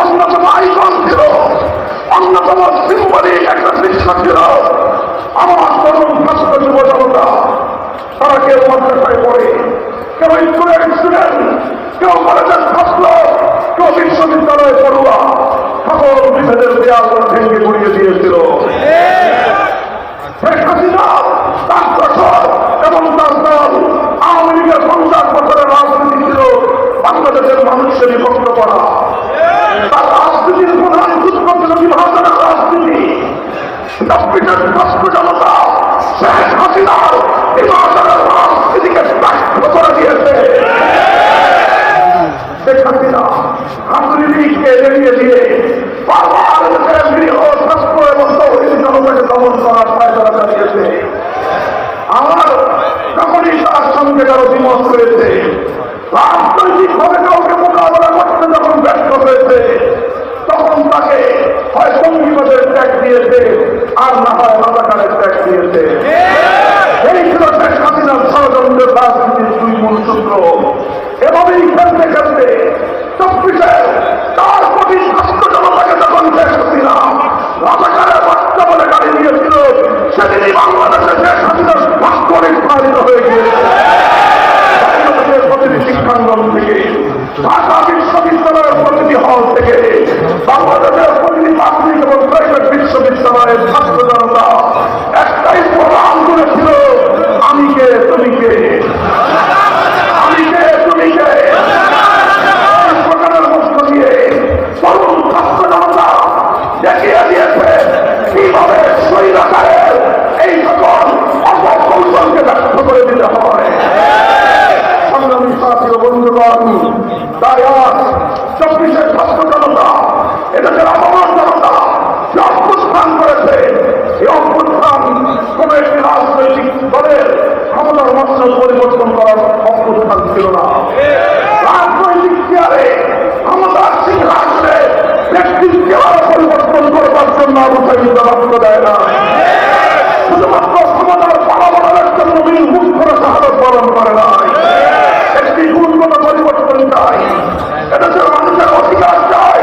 অন্যতম আইকন ছিল, অন্যতম সিম্বলিক একটা দৃশ্য ছিল। আমার তরুণ ছাত্র যুব জনতা তারা কেউ মাদ্রাসায় পড়ে, কেউ স্কুলের স্টুডেন্ট, কেউ কলেজের ছাত্র, কেউ বিশ্ববিদ্যালয়ে পড়ুয়া, সকল বিভেদের দেয়াল ভেঙে গুড়িয়ে দিয়েছিল। শেখ হাসিনা তার দশর এবং তার দল আওয়ামী লীগের 50 বছরের রাজনীতি ছিল বাংলাদেশের মানুষকে বিভক্ত করা। তার রাজনীতির প্রধান সূত্র ছিল বিভাজনের রাজনীতি। ছাত্র জনতা শেখ হাসিনার বিভাজনের রাজনীতিকে ব্যর্থ করে দিয়েছে। শেখ হাসিনা হাতুড়ি লীগকে এড়িয়ে দিয়ে বারবার গৃহ ছাত্র এবং তৌহিদি জনতাকে দমন করার ফায়দা চালিয়েছে। আমার যখনই তার সঙ্গে কারো দ্বিমত হয়েছে, রাজনৈতিকভাবে কাউকে মোকাবেলা করতে যখন ব্যর্থ হয়েছে, তখন তাকে হয় সঙ্গীবাদের ত্যাগ দিয়েছে, আর না হয় রাজাকারের ত্যাগ দিয়েছে। এই ছিল শেখ হাসিনার ষড়যন্ত্রের রাজনীতির দুই মূল সূত্র। এভাবেই খেলতে খেলতে 24-এ 4 কোটি ছাত্র জনতাকে যখন শেখ হাসিনা রাজাকারের বাচ্চা বলে গাড়ি দিয়েছিল, সেদিনই বাংলাদেশে শেখ হাসিনার ভাগ্য নির্ধারিত হয়ে গিয়েছে। বাংলাদেশের প্রতিটি শিক্ষাঙ্গন থেকে, ঢাকা বিশ্ববিদ্যালয়ের প্রতিটি হল থেকে, বাংলাদেশের প্রতিটি পাবলিক এবং প্রাইভেট বিশ্ববিদ্যালয়ের ছাত্র জনতা একটাই প্রোগ্রাম করেছিল, আমি কে তুমি কে, আমি কে তুমি কে। প্রকারের মধ্য দিয়ে তরুণ ছাত্র জনতা দেখিয়ে দিয়েছে কিভাবে স্বৈরাচারের এই সকল অপকৌশলকে ব্যর্থ করে দিতে হয়। সংগ্রামী সাথী ও বন্ধুগণ, তাই আজ 24-এর ছাত্র জনতা, এদেশের আপামর জনতা যে অভ্যুত্থান করেছে, এই অভ্যুত্থান কোন একটি রাজনৈতিক দলের ক্ষমতার মসনদ পরিবর্তন করার অভ্যুত্থান ছিল না। রাজনৈতিক চেয়ারে ক্ষমতার সিংহাসনে ব্যক্তির চেয়ার পরিবর্তন করবার জন্য আবুসাইদ বাক্য দেয় না, শুধুমাত্র ক্ষমতার ফলাফলের জন্য মুখ করে শাহাদত বরণ করে নাই। একটি গুণগত পরিবর্তন চাই, এদেশের মানুষের অধিকার চাই,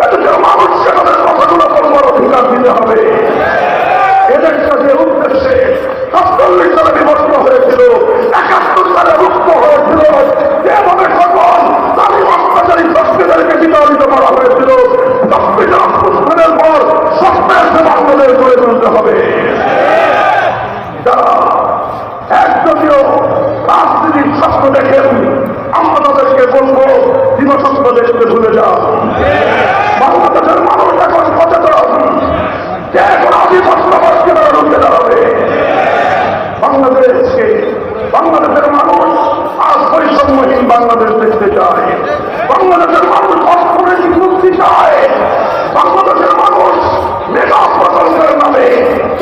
এদেশের মানুষকে তাদের কথাগুলো করবার অধিকার দিতে হবে। এদেশটা যে উদ্দেশ্যে 47 সালে বিভক্ত হয়েছিল, 71 সালে মুক্ত হয়েছিল, যেভাবে সকল তালিম অত্যাচারী শক্তিদেরকে বিতাড়িত করা হয়েছিল, 24 অভ্যুত্থানের পর সবচেয়ে বাংলাদেশ গড়ে তুলতে হবে। যারা একদলীয় রাজনীতির স্বপ্ন দেখেন, আমরা তাদেরকে বলবো দিবসত্ব দেখতে ভুলে যান। বাংলাদেশের মানুষ এখন সচেতন যে এখন আধিপত্যবাদকে তারা রুখে দাঁড়াবে। বাংলাদেশের মানুষ আজ বৈষম্যহীন বাংলাদেশ দেখতে চায়। বাংলাদেশের মানুষ অর্থনৈতিক মুক্তি চায়। বাংলাদেশের মানুষ মেগা প্রকল্পের নামে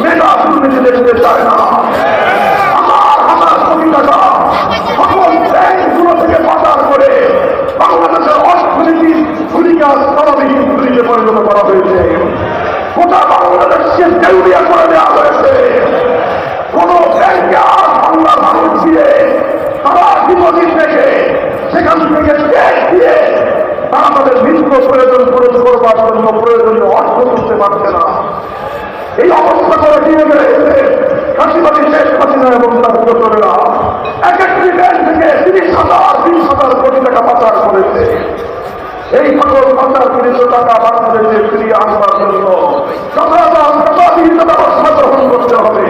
মেগা দুর্নীতি দেখতে চায় না। হাজার কোটি টাকা সকল ব্যাংকগুলো থেকে পাচার করে বাংলাদেশের অর্থনীতির ভূমিকা স্তরবিহীন ভূমিকে পরিণত করা হয়েছে। গোটা বাংলাদেশকে দেউলিয়া করে দেওয়া হয়েছে। কোন ব্যাংকে আর বাংলা মানুষ দিয়ে তারা ডিপোজিট রেখে সেখান থেকে ট্যাক্স দিয়ে তারা তাদের নিত্য প্রয়োজন পূরণ করবার জন্য প্রয়োজনীয় অর্থ করতে পারছে না। এই অবস্থা করে দিয়ে গেছে ফাঁসিবাদী শেখ হাসিনা এবং তার দোসরেরা এক একটি ব্যাংক থেকে 30,000-20,000 কোটি টাকা পাচার করেছে। এই সকল পাচারকৃত টাকা বাংলাদেশে ফিরিয়ে আনবার জন্য ব্যবস্থা গ্রহণ করতে হবে।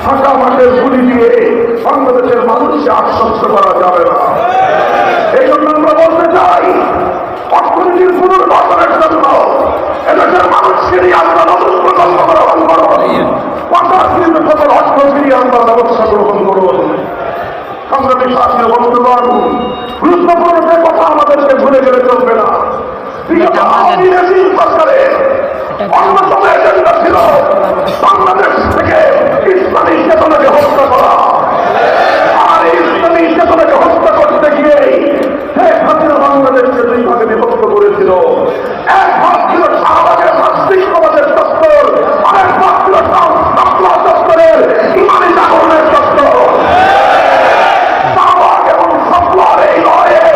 ফাঁকা মাঠের গুলি দিয়ে বাংলাদেশের মানুষকে আশ্বস্ত করা যাবে না। এই জন্য আমরা বলতে চাই, অর্থনীতির পুনর্গঠনের জন্য এদেশের মানুষকে নিয়ে আমরা নতুন প্রকল্প গ্রহণ করুন। পাচারকৃত সকল অর্থ ফিরিয়ে আনবার ব্যবস্থা গ্রহণ করুন। সংগ্রামী সাথী ও বন্ধুগণ, গুরুত্বপূর্ণ যে কথা আমাদেরকে ভুলে গেলে চলবে না। সরকারের অন্যতম এজেন্ডা ছিল বাংলাদেশ থেকে ইসলামী চেতনাকে হত্যা করা। আর ইসলামী চেতনাকে হত্যা করতে গিয়ে শেখ হাসিনা বাংলাদেশকে 2 ভাগে বিভক্ত করেছিল। এক ভাগ ছিল শাহবাগের নাস্তিকবাদের চত্বর, আরেক ভাগ ছিল শাপলা চত্বরের ইমানি জাগরণের চত্বর। শাহবাগ এবং শাপলার এই লড়াইয়ে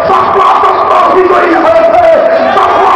শাপলা চত্বর বিজয়ী হয়েছে। শাপলা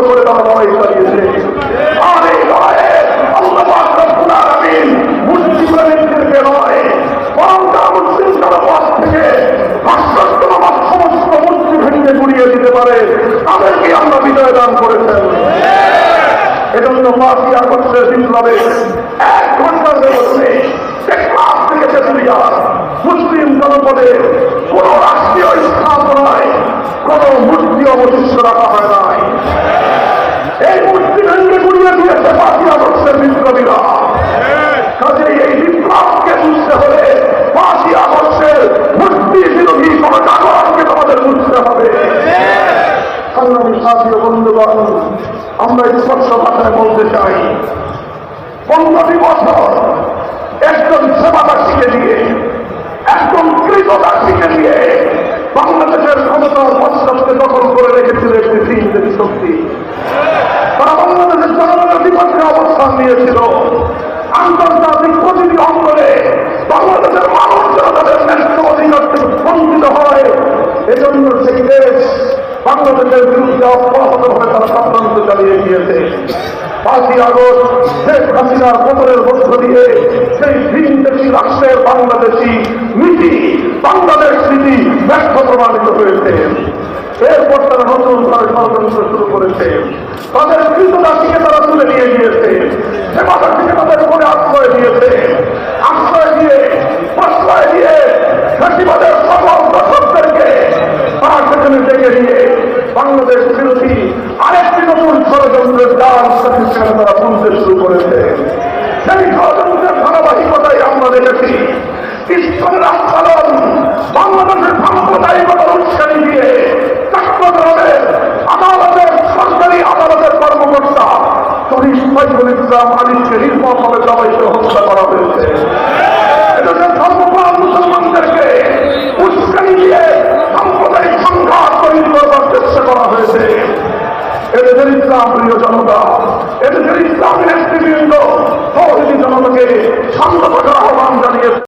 করে তারা লড়াই চালিয়েছে। আর এই লড়াইয়ে আল্লাহ পাক রব্বুল আলামিন মুসলিমদেরকে নয়, বরং মুসলিম জনপদ থেকে রাষ্ট্রত্ববাদ সমস্ত মুসলিম ভেঙে গুড়িয়ে দিতে পারে, তাদেরকে আমরা বিজয় দান করেছেন। এজন্য 5ই আগস্টের বিপ্লবে 1 ঘন্টার ব্যবধানে টেকনাফ থেকে তেঁতুলিয়া মুসলিম জনপদে কোন রাষ্ট্রীয় স্থাপনায় কোন মূর্তি অবশিষ্ট রাখা হয় নাই। এই মূর্তি ভেঙে গুড়িয়ে দিয়েছে 5ই আগস্টের বিপ্লবীরা। কাজেই এই বিপ্লবকে বুঝতে হলে 5ই আগস্টের মূর্তি বিরোধী কোন জাগরণকে তোমাদের বুঝতে হবে। সংগ্রামী সাথী ও বন্ধুগণ, আমরা স্পষ্ট ভাষায় বলতে চাই, 15 বছর একজন সেবাদাসীকে দিয়ে, একজন কৃতদাসীকে দিয়ে বাংলাদেশের ক্ষমতার পশ্চাৎকে দখল করে রেখেছিল একটি চিন্তিত শক্তি। তারা বাংলাদেশের জনগণের বিপক্ষে অবস্থান নিয়েছিল। আন্তর্জাতিক প্রতিটি অঙ্গনে বাংলাদেশের মানুষ যেন তাদের ন্যায্য অধিকার থেকে বঞ্চিত হয়, এজন্য সেই দেশ বাংলাদেশের বিরুদ্ধে অব্যাহতভাবে তারা চক্রান্ত চালিয়ে গিয়েছে। 5ই আগস্ট শেখ হাসিনার পতনের মধ্য দিয়ে সেই ভিনদেশী রাষ্ট্রের বাংলাদেশি নীতি, বাংলাদেশ নীতি ব্যর্থ প্রমাণিত হয়েছে। এরপর তারা নতুন ভাবে ষড়যন্ত্র শুরু করেছে। তাদের কৃতদাসীকে তারা তুলে নিয়ে গিয়েছে, সেবাদাসীকে তাদের মনে আশ্রয় দিয়েছে। আশ্রয় দিয়ে, প্রশ্রয় দিয়ে ফ্যাসিবাদের সকল দর্শকদেরকে তারা সেখানে ডেকে নিয়ে বাংলাদেশ বিরোধী আরেকটি নতুন ষড়যন্ত্রের জাল সেখানে তারা বুনতে শুরু করেছে। সেই ষড়যন্ত্রের ধারাবাহিকতাই আমরা দেখেছি। ইসলামের আন্দোলন বাংলাদেশের সাম্প্রদায়িকতার উস্কানি দিয়ে চট্টগ্রামের আদালতের, সরকারি আদালতের কর্মকর্তা শহীদ সাইফুল ইসলাম আলীকে নির্মমভাবে জবাইতে হত্যা করা হয়েছে। এদেশের ধর্মপ্রাণ মুসলমানদেরকে উস্কানি দিয়ে সাম্প্রদায়িক সংঘাত তৈরি করবার চেষ্টা করা হয়েছে। এদেশের ইসলাম প্রিয় জনতা, এদেশের ইসলামী নেতৃবৃন্দ তৌহিদি জনতাকে শান্ত থাকার আহ্বান জানিয়েছে।